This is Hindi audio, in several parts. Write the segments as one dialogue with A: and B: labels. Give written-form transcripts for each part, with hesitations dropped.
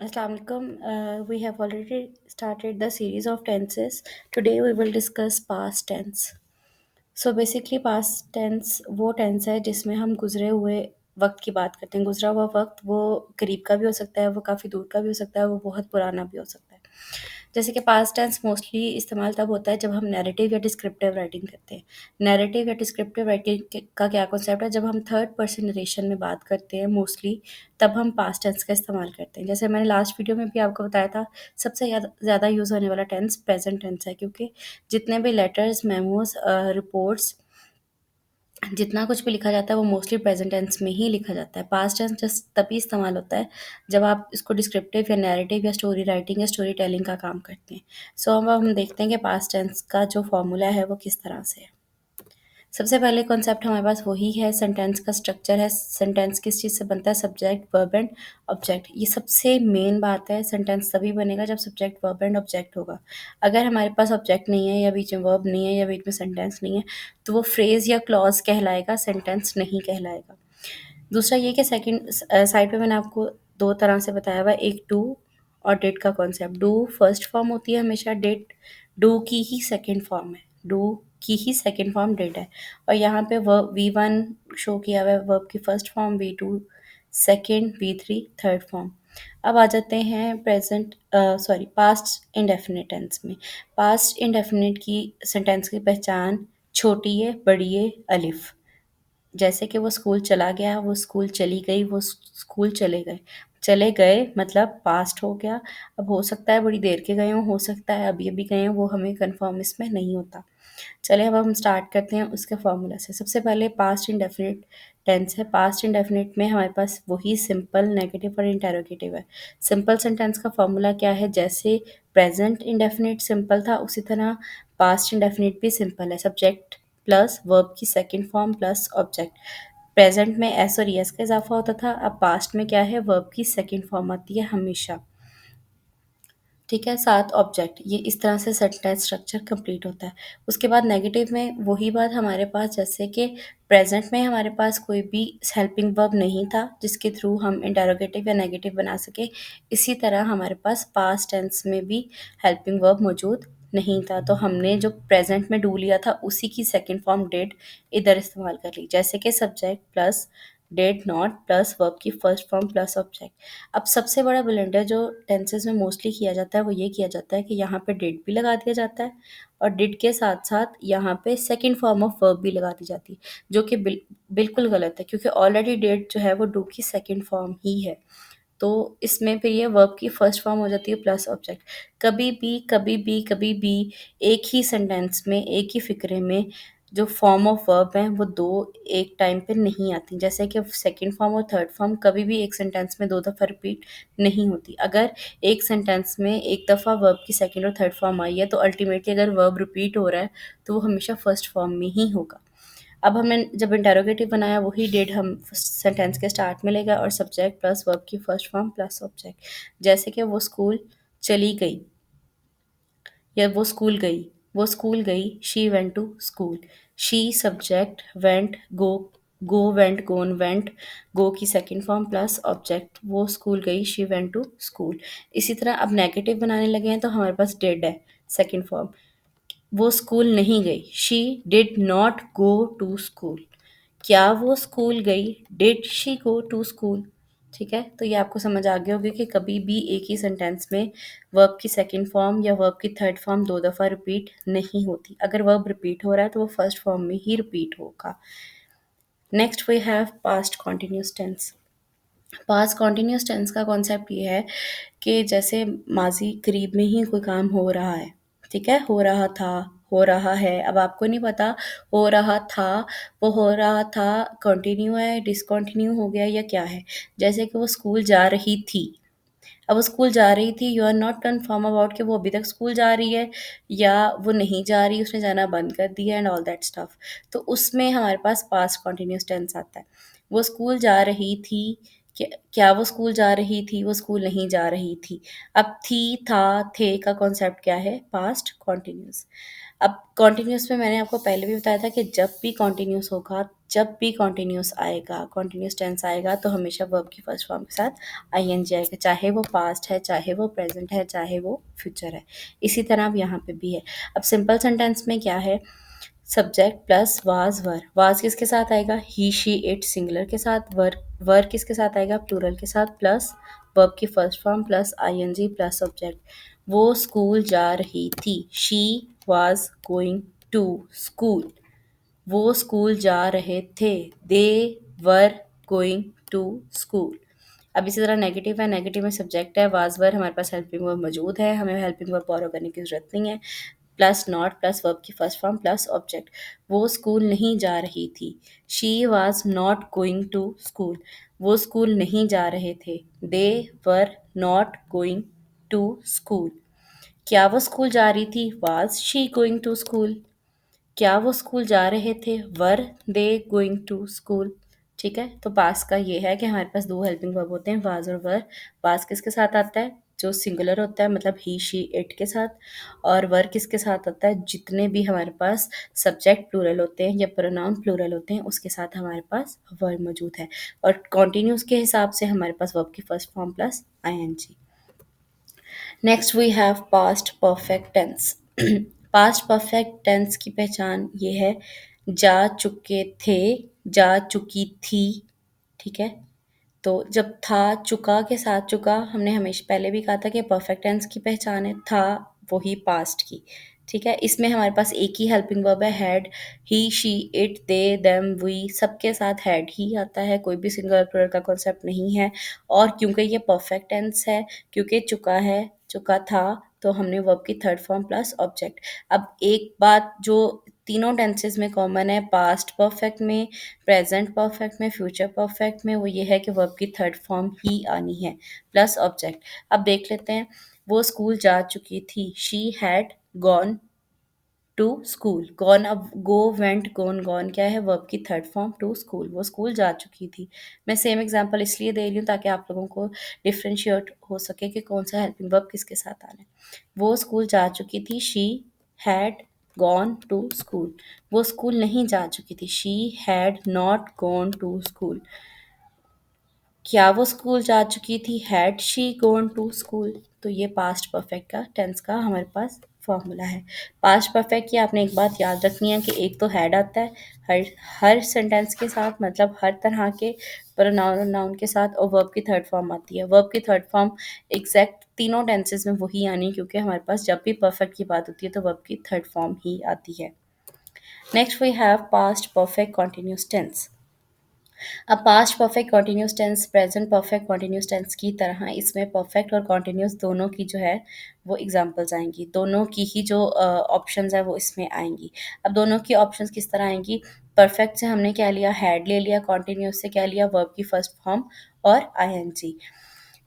A: Assalamu alaikum. We have already started the series of tenses. Today we will discuss past tense. So basically past tense वो टेंस है जिसमें हम गुजरे हुए वक्त की बात करते हैं। गुजरा हुआ वक्त वो करीब का भी हो सकता है, वो काफ़ी दूर का भी हो सकता है, वो बहुत पुराना भी हो सकता है। जैसे कि पास्ट टेंस मोस्टली इस्तेमाल तब होता है जब हम नैरेटिव या डिस्क्रिप्टिव राइटिंग करते हैं। नैरेटिव या डिस्क्रिप्टिव राइटिंग का क्या कॉन्सेप्ट है? जब हम थर्ड पर्सन नरेशन में बात करते हैं मोस्टली, तब हम पास्ट टेंस का इस्तेमाल करते हैं। जैसे मैंने लास्ट वीडियो में भी आपको बताया था, सबसे ज़्यादा यूज़ होने वाला टेंस प्रेजेंट टेंस है, क्योंकि जितने भी लेटर्स, मेमोज, रिपोर्ट्स, जितना कुछ भी लिखा जाता है वो मोस्टली प्रेजेंट टेंस में ही लिखा जाता है। पास्ट टेंस जस्ट तभी इस्तेमाल होता है जब आप इसको डिस्क्रिप्टिव या नैरेटिव या स्टोरी राइटिंग या स्टोरी टेलिंग का काम करते हैं। सो अब हम देखते हैं कि पास्ट टेंस का जो फॉर्मूला है वो किस तरह से है। सबसे पहले कॉन्सेप्ट हमारे पास वही है, सेंटेंस का स्ट्रक्चर है। सेंटेंस किस चीज़ से बनता है? Subject, verb and object. ये सबसे मेन बात है। सेंटेंस तभी बनेगा जब सब्जेक्ट, वर्ब एंड ऑब्जेक्ट होगा। अगर हमारे पास ऑब्जेक्ट नहीं है, या बीच में वर्ब नहीं है, या बीच में सेंटेंस नहीं है, तो वो फ्रेज या क्लॉज कहलाएगा, सेंटेंस नहीं कहलाएगा। दूसरा ये कि सेकंड साइड पे मैंने आपको दो तरह से बताया हुआ है, एक डू और डिड का कॉन्सेप्ट। डू फर्स्ट फॉर्म होती है हमेशा, डिड डू की ही सेकंड फॉर्म है, डू की ही सेकंड फॉर्म डिड है। और यहाँ पे वर्ब V1 शो किया हुआ है, वर्ब की first form, V2 second, V3 third form. अब आ जाते हैं present sorry past indefinite tense में। पास्ट इंडेफिनिट की सेंटेंस की पहचान छोटी है, बड़ी है, अलिफ। जैसे कि वो स्कूल चला गया, वो स्कूल चली गई, वो स्कूल चले गए। चले गए मतलब पास्ट हो गया। अब हो सकता है बड़ी देर के गए हों, हो सकता है अभी-अभी गए हों, वो हमें कन्फर्म इसमें नहीं होता। चलिए अब हम स्टार्ट करते हैं उसके फॉर्मूला से। सबसे पहले पास्ट इंडेफिनिट टेंस है। पास्ट इंडेफिनिट में हमारे पास वही सिंपल, नेगेटिव और इंटेरोगेटिव है। सिंपल सेंटेंस का फॉर्मूला क्या है? जैसे प्रेजेंट इंडेफिनिट सिंपल था, उसी तरह पास्ट इंडेफिनिट भी सिंपल है। सब्जेक्ट प्लस वर्ब की second form plus object. Present में एस और ईएस का इजाफा होता था, अब पास्ट में क्या है? वर्ब की सेकंड फॉर्म आती है हमेशा। ठीक है, साथ ऑब्जेक्ट। ये इस तरह से सेंटेंस स्ट्रक्चर कंप्लीट होता है। उसके बाद नेगेटिव में वही बात हमारे पास, जैसे कि प्रेजेंट में हमारे पास कोई भी हेल्पिंग वर्ब नहीं था जिसके थ्रू हम इंटरोगेटिव या नेगेटिव बना सके। इसी तरह हमारे पास पास्ट टेंस में भी हेल्पिंग वर्ब मौजूद नहीं था, तो हमने जो प्रेजेंट में डू लिया था उसी की सेकंड फॉर्म डिड इधर इस्तेमाल कर ली। जैसे कि subject plus did not plus verb की फर्स्ट फॉर्म प्लस ऑब्जेक्ट। अब सबसे बड़ा ब्लंडर जो टेंसेस में मोस्टली किया जाता है वो ये किया जाता है कि यहाँ पे डिड भी लगा दिया जाता है, और डिड के साथ साथ यहाँ पे सेकंड फॉर्म ऑफ वर्ब भी लगा दी जाती है, जो कि बिल्कुल गलत है, क्योंकि ऑलरेडी डिड जो है वो डू की सेकंड फॉर्म ही है। तो इसमें फिर ये वर्ब की फर्स्ट फॉर्म हो जाती है प्लस ऑब्जेक्ट। कभी भी एक ही सेंटेंस में, एक ही फ़िक्रे में जो फॉर्म ऑफ वर्ब हैं वो 2 एक टाइम पे नहीं आती। जैसे कि सेकंड फॉर्म और थर्ड फॉर्म कभी भी एक सेंटेंस में 2 दफ़ा रिपीट नहीं होती। अगर एक सेंटेंस में एक दफ़ा वर्ब की सेकंड और थर्ड फॉर्म आई है, तो अल्टीमेटली अगर वर्ब रिपीट हो रहा है तो वो हमेशा फर्स्ट फॉर्म में ही होगा। अब हमने जब इंटरोगेटिव बनाया वही डिड हम सेंटेंस के स्टार्ट में ले गए, और सब्जेक्ट प्लस वर्ब की फर्स्ट फॉर्म प्लस ऑब्जेक्ट। जैसे कि वो स्कूल चली गई, या वो स्कूल गई, she went to school. She subject, went go, go went gone went, go की सेकंड फॉर्म प्लस ऑब्जेक्ट, वो स्कूल गई, शी वेंट टू स्कूल। इसी तरह अब नेगेटिव बनाने लगे हैं तो हमारे पास डिड है सेकंड फॉर्म। वो स्कूल नहीं गई, she did not go to school. क्या वो स्कूल गई? Did she go to school? ठीक है, तो ये आपको समझ आ गया होगा कि कभी भी एक ही सेंटेंस में वर्ब की सेकंड फॉर्म या वर्ब की थर्ड फॉर्म 2 दफ़ा रिपीट नहीं होती। अगर वर्ब रिपीट हो रहा है तो वो फर्स्ट फॉर्म में ही रिपीट होगा। Next we have past continuous tense. Past continuous tense का कॉन्सेप्ट ये है कि जैसे माजी करीब में ही कोई काम हो रहा है, ठीक है, हो रहा था, हो रहा है। अब आपको नहीं पता हो रहा था, वो हो रहा था कंटिन्यू है, डिसकंटिन्यू हो गया, या क्या है। जैसे कि वो स्कूल जा रही थी, अब वो स्कूल जा रही थी, you are not confirm about कि वो अभी तक स्कूल जा रही है या वो नहीं जा रही, उसने जाना बंद कर दिया एंड ऑल दैट स्टफ। तो उसमें हमारे पास पास्ट कॉन्टिन्यूस टेंस आता है। वो स्कूल जा रही थी, क्या वो स्कूल जा रही थी? वो स्कूल नहीं जा रही थी। अब थी, था, थे का कॉन्सेप्ट क्या है? Past continuous. अब कॉन्टिन्यूस में मैंने आपको पहले भी बताया था कि जब भी कॉन्टिन्यूस होगा, जब भी कॉन्टिन्यूस आएगा, कॉन्टिन्यूस टेंस आएगा, तो हमेशा वर्ब की फर्स्ट फॉर्म के साथ आईएनजी आएगा, चाहे वो पास्ट है, चाहे वो प्रेजेंट है, चाहे वो फ्यूचर है। इसी तरह अब यहाँ पे भी है। अब सिंपल सेंटेंस में क्या है? Subject plus was were. Was किसके साथ आएगा? ही शी इट सिंगुलर के साथ। वर किसके साथ आएगा? प्लूरल के साथ, प्लस वर्ब की first form plus ING plus object. वो स्कूल जा रही थी। She was going to school. वो स्कूल जा रहे थे। They were going to school. अब इसी तरह नेगेटिव है। नेगेटिव में सब्जेक्ट है, वाज वर, हमारे पास हेल्पिंग वर्ब मौजूद है, हमें हेल्पिंग वर्ब बोरो करने की जरूरत नहीं है। प्लस नॉट प्लस वर्ब की फर्स्ट फॉर्म प्लस ऑब्जेक्ट। वो स्कूल नहीं जा रही थी। She was not going to school. वो स्कूल नहीं जा रहे थे। They were not going to school. क्या वो स्कूल जा रही थी? Was she going to school. क्या वो स्कूल जा रहे थे? Were they going to school. ठीक है, तो पास का ये है कि हमारे पास दो हेल्पिंग वर्ब होते हैं, वाज और वर। वाज किसके साथ आता है? जो सिंगुलर होता है, मतलब ही शी इट के साथ। और वर किसके साथ आता है? जितने भी हमारे पास सब्जेक्ट प्लूरल होते हैं या प्रोनाउन प्लूरल होते हैं, उसके साथ हमारे पास वर्ब मौजूद है। और कॉन्टिन्यूस के हिसाब से हमारे पास वर्ब की first form plus ING. Next we have past perfect tense. Past perfect tense की पहचान ये है, जा चुके थे, जा चुकी थी। ठीक है, तो जब था चुका के साथ चुका, हमने हमेशा पहले भी कहा था कि परफेक्ट टेंस की पहचान है था वही पास्ट की। ठीक है, इसमें हमारे पास एक ही हेल्पिंग वर्ब है, had. He she it they them we, सबके साथ हैड ही आता है, कोई भी सिंगल प्लूरल का कॉन्सेप्ट नहीं है। और क्योंकि ये परफेक्ट टेंस है, क्योंकि चुका है, चुका था, तो हमने वर्ब की थर्ड फॉर्म प्लस ऑब्जेक्ट। अब एक बात जो तीनों टेंसेस में कॉमन है, पास्ट परफेक्ट में, प्रेजेंट परफेक्ट में, फ्यूचर परफेक्ट में, वो ये है कि वर्ब की थर्ड फॉर्म ही आनी है प्लस ऑब्जेक्ट। अब देख लेते हैं। वो स्कूल जा चुकी थी। She had gone to school. Gone, अब गो, वेंट, गोन, गॉन क्या है? वर्ब की थर्ड फॉर्म टू स्कूल। वो स्कूल जा चुकी थी। मैं सेम एग्जांपल इसलिए दे रही हूँ ताकि आप लोगों को डिफ्रेंशिएट हो सके कि कौन सा हेल्पिंग वर्ब किसके साथ आना है। वो स्कूल जा चुकी थी। She had gone to school. वो स्कूल नहीं जा चुकी थी। She had not gone to school. क्या वो स्कूल जा चुकी थी? Had she gone to school. तो ये पास्ट परफेक्ट का टेंस का हमारे पास फॉर्मूला है। पास्ट परफेक्ट की आपने एक बात याद रखनी है कि एक तो हैड आता है हर हर सेंटेंस के साथ, मतलब हर तरह के प्रोनाउन और नाउन के साथ, और वर्ब की थर्ड फॉर्म आती है। वर्ब की थर्ड फॉर्म एग्जैक्ट तीनों टेंसेस में वही आनी, क्योंकि हमारे पास जब भी परफेक्ट की बात होती है तो वर्ब की थर्ड फॉर्म ही आती है। Next we have past perfect continuous tense. अब past perfect continuous tense present perfect continuous tense की तरह इसमें परफेक्ट और कॉन्टिन्यूस दोनों की जो है वो एग्जांपल्स आएंगी, दोनों की ही जो ऑप्शंस है वो इसमें आएंगी। अब दोनों की ऑप्शंस किस तरह आएंगी? परफेक्ट से हमने क्या लिया? हैड ले लिया। कॉन्टिन्यूस से क्या लिया? वर्ब की फर्स्ट फॉर्म और आईएनजी।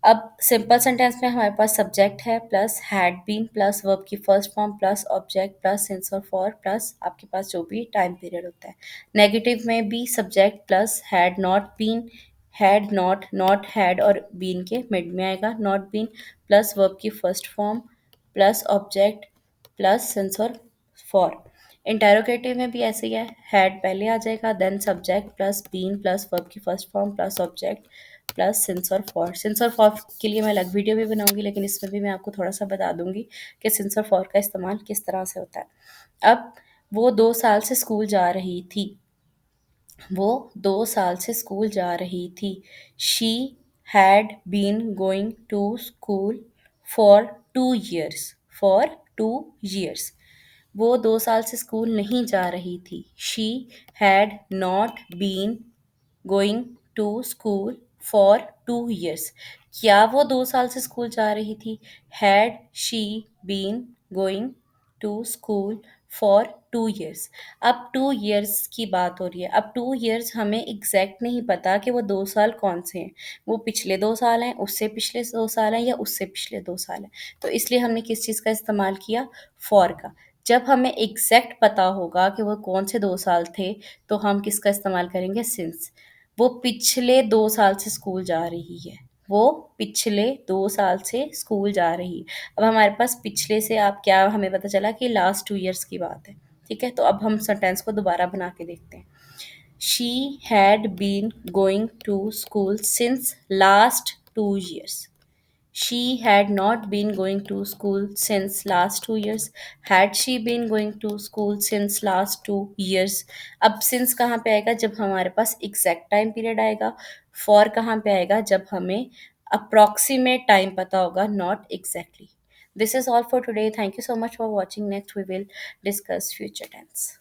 A: अब सिंपल सेंटेंस में हमारे पास सब्जेक्ट है plus had been plus verb की first form plus object plus since और फॉर प्लस आपके पास जो भी टाइम पीरियड होता है। नेगेटिव में भी subject plus had not been, had not, not had और बीन के मिड में आएगा, नॉट बीन प्लस वर्ब की first form plus object plus since और फॉर। इंटेरोगेटिव में भी ऐसे ही है, हैड पहले आ जाएगा, then subject plus been plus verb की first form plus object plus since और फॉर। सिंस और फॉर के लिए मैं अलग वीडियो भी बनाऊंगी, लेकिन इसमें भी मैं आपको थोड़ा सा बता दूंगी कि सिंस और फॉर का इस्तेमाल किस तरह से होता है। अब वो 2 साल से स्कूल जा रही थी। वो 2 साल से स्कूल जा रही थी। She had been going to school for 2 years। For 2 years। वो 2 साल से स्कूल नहीं जा रही थी। She had not been going to school for 2 years। क्या वो 2 साल से स्कूल जा रही थी? Had she been going to school for 2 years। अब 2 years की बात हो रही है। अब 2 years हमें एग्जैक्ट नहीं पता कि वो 2 साल कौन से हैं, वो पिछले 2 साल हैं, उससे पिछले 2 साल हैं, या उससे पिछले 2 साल हैं। तो इसलिए हमने किस चीज़ का इस्तेमाल किया? फॉर का। जब हमें एग्जैक्ट पता होगा कि वो कौन से 2 साल थे, तो हम किसका इस्तेमाल करेंगे? सिंस। वो पिछले 2 साल से स्कूल जा रही है। वो पिछले 2 साल से स्कूल जा रही है। अब हमारे पास पिछले से आप क्या, हमें पता चला कि लास्ट 2 ईयर्स की बात है। ठीक है, तो अब हम सेंटेंस को दोबारा बना के देखते हैं। She had been going to school since last 2 years. She had not been going to school since last 2 years. Had she been going to school since last 2 years? अब since कहाँ पे आएगा? जब हमारे पास exact time period आएगा। for कहाँ पे आएगा? जब हमें approximate time पता होगा, not exactly. This is all for today. Thank you so much for watching. Next we will discuss future tense.